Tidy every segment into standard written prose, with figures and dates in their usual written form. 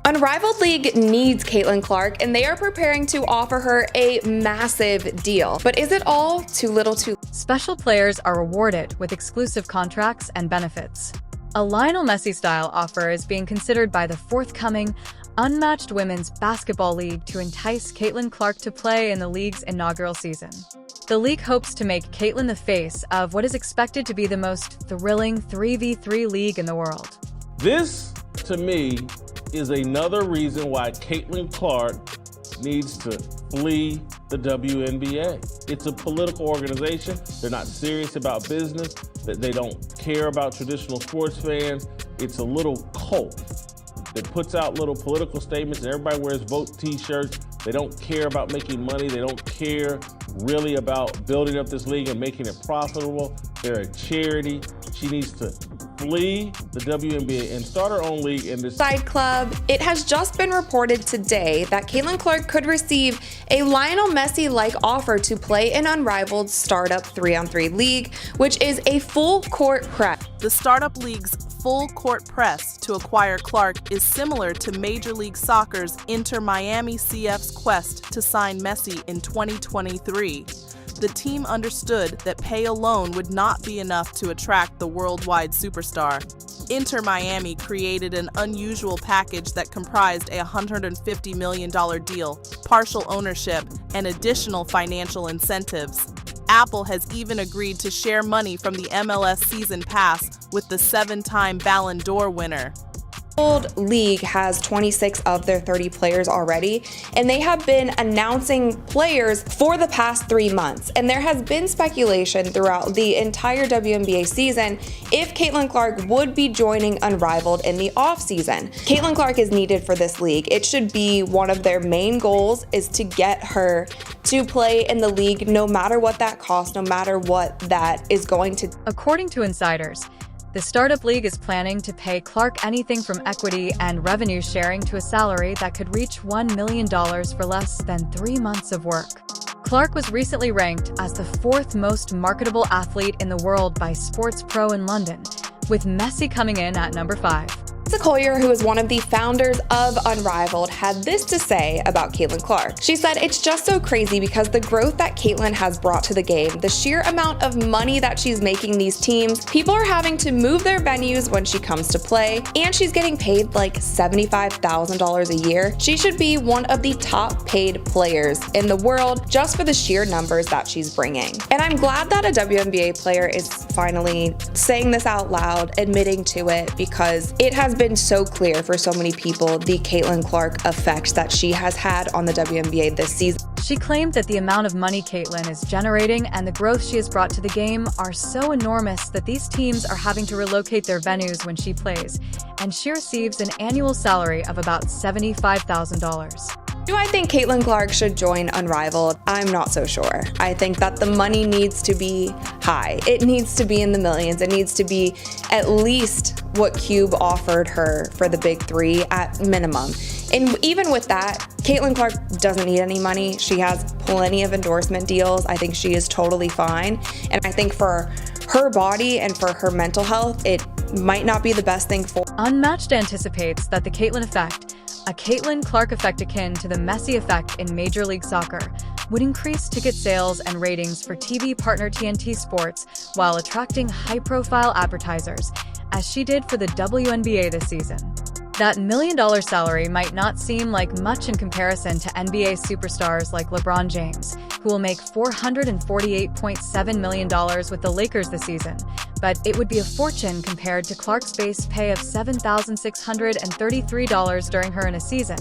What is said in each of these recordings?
Unrivaled League needs CaitlinClark, and they are preparing to offer her a massive deal. But is it all too little too late? Special players are rewarded with exclusive contracts and benefits. A Lionel Messi-style offer is being considered by the forthcoming Unmatched Women's Basketball League to entice CaitlinClark to play in the league's inaugural season. The league hopes to make Caitlin the face of what is expected to be the most thrilling 3v3 league in the world. This, to me, is another reason why CaitlinClark needs to flee the WNBA. It's a political organization. They're not serious about business. They don't care about traditional sports fans. It's a little cult that puts out little political statements and everybody wears vote t-shirts. They don't care about making money. They don't care really about building up this league and making it profitable. They're a charity. She needs to flee the WNBA and start her own league in this Side club. It has just been reported today that CaitlinClark could receive a Lionel Messi-like offer to play in Unrivaled startup 3-on-3 league, which is a full court press. The startup league's full court press to acquire Clark is similar to Major League Soccer's Inter Miami CF's quest to sign Messi in 2023. The team understood that pay alone would not be enough to attract the worldwide superstar. Inter Miami created an unusual package that comprised a $150 million deal, partial ownership, and additional financial incentives. Apple has even agreed to share money from the MLS season pass with the 7-time Ballon d'Or winner. League has 26 of their 30 players already, and they have been announcing players for the past 3 months. And there has been speculation throughout the entire WNBA season if CaitlinClark would be joining Unrivaled in the offseason. CaitlinClark is needed for this league. It should be one of their main goals is to get her to play in the league no matter what that costs, no matter what that is going to. According to insiders, the Startup League is planning to pay Clark anything from equity and revenue sharing to a salary that could reach $1 million for less than 3 months of work. Clark was recently ranked as the 4th most marketable athlete in the world by Sports Pro in London, with Messi coming in at number 5. Collier, who is one of the founders of Unrivaled, had this to say about CaitlinClark. She said, "It's just so crazy because the growth that Caitlin has brought to the game, the sheer amount of money that she's making these teams, people are having to move their venues when she comes to play, and she's getting paid like $75,000 a year. She should be one of the top paid players in the world just for the sheer numbers that she's bringing." And I'm glad that a WNBA player is finally saying this out loud, admitting to it, because it has been so clear for so many people the CaitlinClark effect that she has had on the WNBA this season. She claimed that the amount of money Caitlin is generating and the growth she has brought to the game are so enormous that these teams are having to relocate their venues when she plays, and she receives an annual salary of about $75,000. Do I think CaitlinClark should join Unrivaled? I'm not so sure. I think that the money needs to be high. It needs to be in the millions. It needs to be at least what Cube offered her for the big 3 at minimum. And even with that, CaitlinClark doesn't need any money. She has plenty of endorsement deals. I think she is totally fine. And I think for her body and for her mental health, it might not be the best thing for. Unmatched anticipates that the Caitlin effect, a CaitlinClark effect akin to the Messi effect in Major League Soccer, would increase ticket sales and ratings for TV partner TNT Sports while attracting high-profile advertisers, as she did for the WNBA this season. That $1 million salary might not seem like much in comparison to NBA superstars like LeBron James, who will make $448.7 million with the Lakers this season, but it would be a fortune compared to Clark's base pay of $7,633 during her in a season.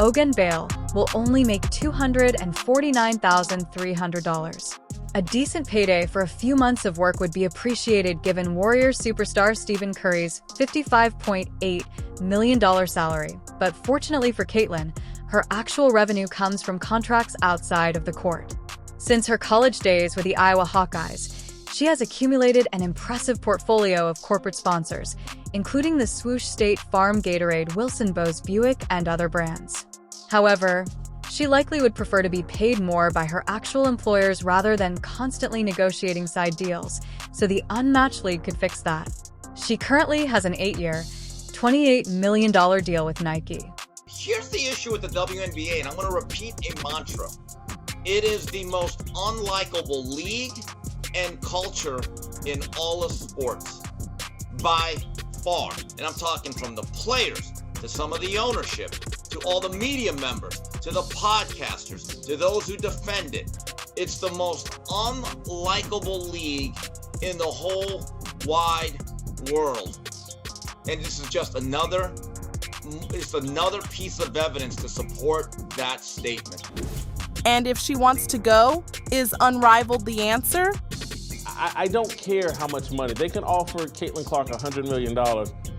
Ogun Bale will only make $249,300. A decent payday for a few months of work would be appreciated given Warriors superstar Stephen Curry's $55.8 million salary, but fortunately for Caitlin, her actual revenue comes from contracts outside of the court. Since her college days with the Iowa Hawkeyes, she has accumulated an impressive portfolio of corporate sponsors, including the Swoosh State Farm, Gatorade, Wilson Bose Buick, and other brands. However, she likely would prefer to be paid more by her actual employers rather than constantly negotiating side deals, so the Unmatched League could fix that. She currently has an 8-year, $28 million deal with Nike. Here's the issue with the WNBA, and I'm going to repeat a mantra. It is the most unlikable league and culture in all of sports, by far. And I'm talking from the players, to some of the ownership, to all the media members, to the podcasters, to those who defend it. It's the most unlikable league in the whole wide world. And this is just another piece of evidence to support that statement. And if she wants to go, is Unrivaled the answer? I don't care how much money. They can offer CaitlinClark $100 million,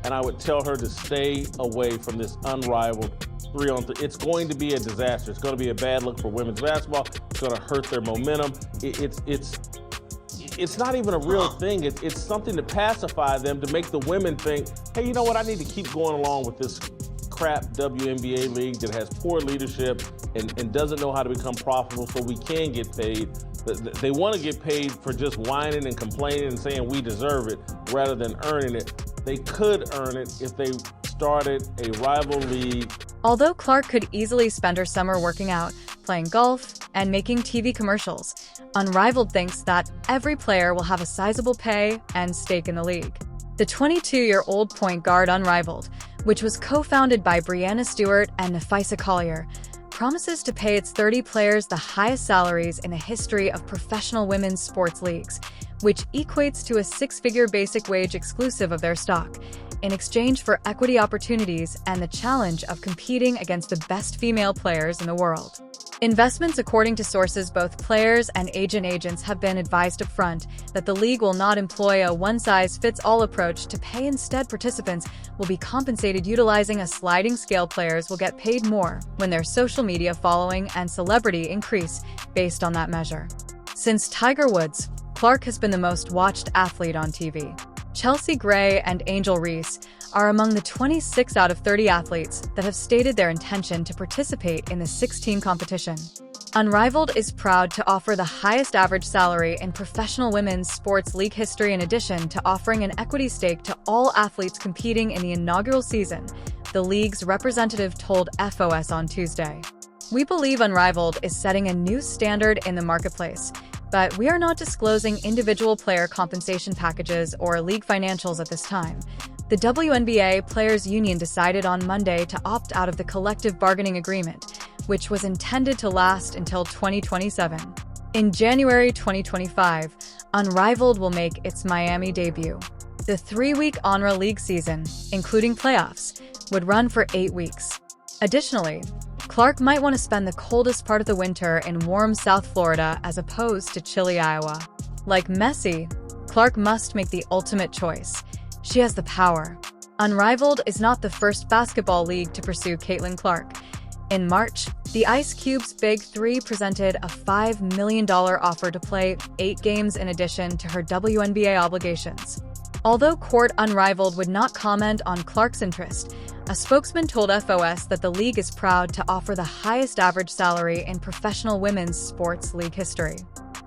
and I would tell her to stay away from this Unrivaled 3-on-3. It's going to be a disaster. It's going to be a bad look for women's basketball. It's going to hurt their momentum. It's not even a real thing. It's something to pacify them, to make the women think, hey, you know what? I need to keep going along with this crap WNBA league that has poor leadership and doesn't know how to become profitable so we can get paid. They want to get paid for just whining and complaining and saying we deserve it rather than earning it. They could earn it if they started a rival league. Although Clark could easily spend her summer working out, playing golf, and making TV commercials, Unrivaled thinks that every player will have a sizable pay and stake in the league. The 22-year-old point guard Unrivaled, which was co-founded by Brianna Stewart and Nafisa Collier, promises to pay its 30 players the highest salaries in the history of professional women's sports leagues, which equates to a six-figure basic wage exclusive of their stock, in exchange for equity opportunities and the challenge of competing against the best female players in the world. Investments, according to sources, both players and agents have been advised upfront that the league will not employ a one-size-fits-all approach to pay. Instead, participants will be compensated utilizing a sliding scale. Players will get paid more when their social media following and celebrity increase based on that measure. Since Tiger Woods, Clark has been the most watched athlete on TV. Chelsea Gray and Angel Reese are among the 26 out of 30 athletes that have stated their intention to participate in the 16 competition. Unrivaled is proud to offer the highest average salary in professional women's sports league history, in addition to offering an equity stake to all athletes competing in the inaugural season, the league's representative told FOS on Tuesday. We believe Unrivaled is setting a new standard in the marketplace, but we are not disclosing individual player compensation packages or league financials at this time. The WNBA Players Union decided on Monday to opt out of the collective bargaining agreement, which was intended to last until 2027. In January 2025, Unrivaled will make its Miami debut. The 3-week Honra League season, including playoffs, would run for 8 weeks. Additionally, Clark might want to spend the coldest part of the winter in warm South Florida as opposed to chilly Iowa. Like Messi, Clark must make the ultimate choice. She has the power. Unrivaled is not the first basketball league to pursue CaitlinClark. In March, the Ice Cube's Big Three presented a $5 million offer to play 8 games in addition to her WNBA obligations. Although court Unrivaled would not comment on Clark's interest, a spokesman told FOS that the league is proud to offer the highest average salary in professional women's sports league history.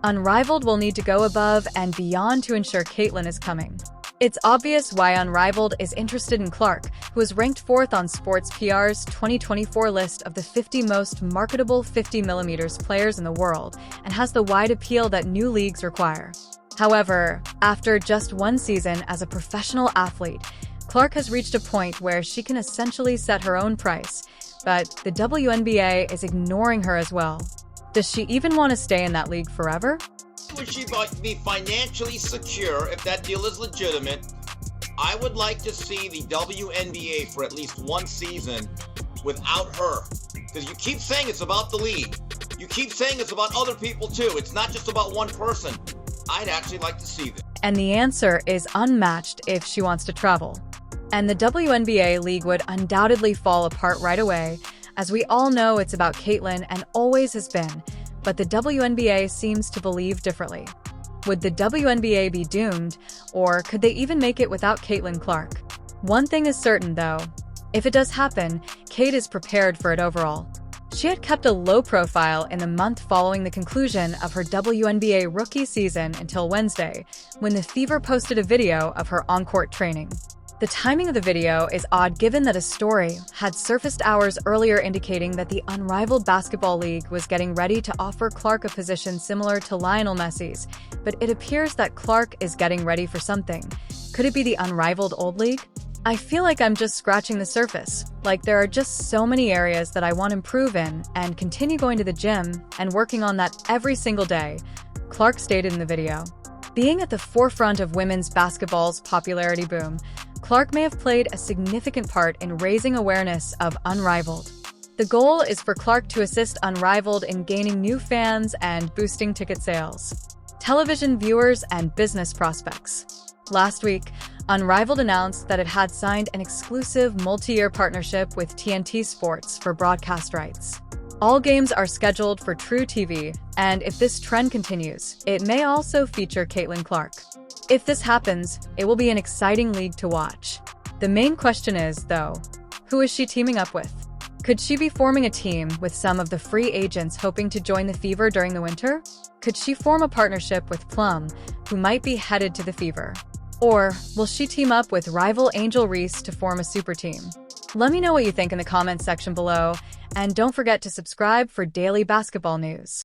Unrivaled will need to go above and beyond to ensure Caitlin is coming. It's obvious why Unrivaled is interested in Clark, who is ranked 4th on Sports PR's 2024 list of the 50 most marketable 50mm players in the world and has the wide appeal that new leagues require. However, after just 1 season as a professional athlete, Clark has reached a point where she can essentially set her own price, but the WNBA is ignoring her as well. Does she even want to stay in that league forever? Would she be financially secure if that deal is legitimate? I would like to see the WNBA for at least 1 season without her. Because you keep saying it's about the league. You keep saying it's about other people too. It's not just about one person. I'd actually like to see this. And the answer is unmatched if she wants to travel. And the WNBA league would undoubtedly fall apart right away. As we all know, it's about Caitlin and always has been. But the WNBA seems to believe differently. Would the WNBA be doomed, or could they even make it without CaitlinClark? One thing is certain, though. If it does happen, Cait is prepared for it overall. She had kept a low profile in the month following the conclusion of her WNBA rookie season until Wednesday, when the Fever posted a video of her on-court training. The timing of the video is odd given that a story had surfaced hours earlier indicating that the Unrivaled Basketball League was getting ready to offer Clark a position similar to Lionel Messi's, but it appears that Clark is getting ready for something. Could it be the Unrivaled Old League? I feel like I'm just scratching the surface. Like there are just so many areas that I want to improve in and continue going to the gym and working on that every single day, Clark stated in the video. Being at the forefront of women's basketball's popularity boom, Clark may have played a significant part in raising awareness of Unrivaled. The goal is for Clark to assist Unrivaled in gaining new fans and boosting ticket sales, television viewers, and business prospects. Last week, Unrivaled announced that it had signed an exclusive multi-year partnership with TNT Sports for broadcast rights. All games are scheduled for True TV, and if this trend continues, it may also feature CaitlinClark. If this happens, it will be an exciting league to watch. The main question is, though, who is she teaming up with? Could she be forming a team with some of the free agents hoping to join the Fever during the winter? Could she form a partnership with Plum, who might be headed to the Fever? Or will she team up with rival Angel Reese to form a super team? Let me know what you think in the comments section below, and don't forget to subscribe for daily basketball news.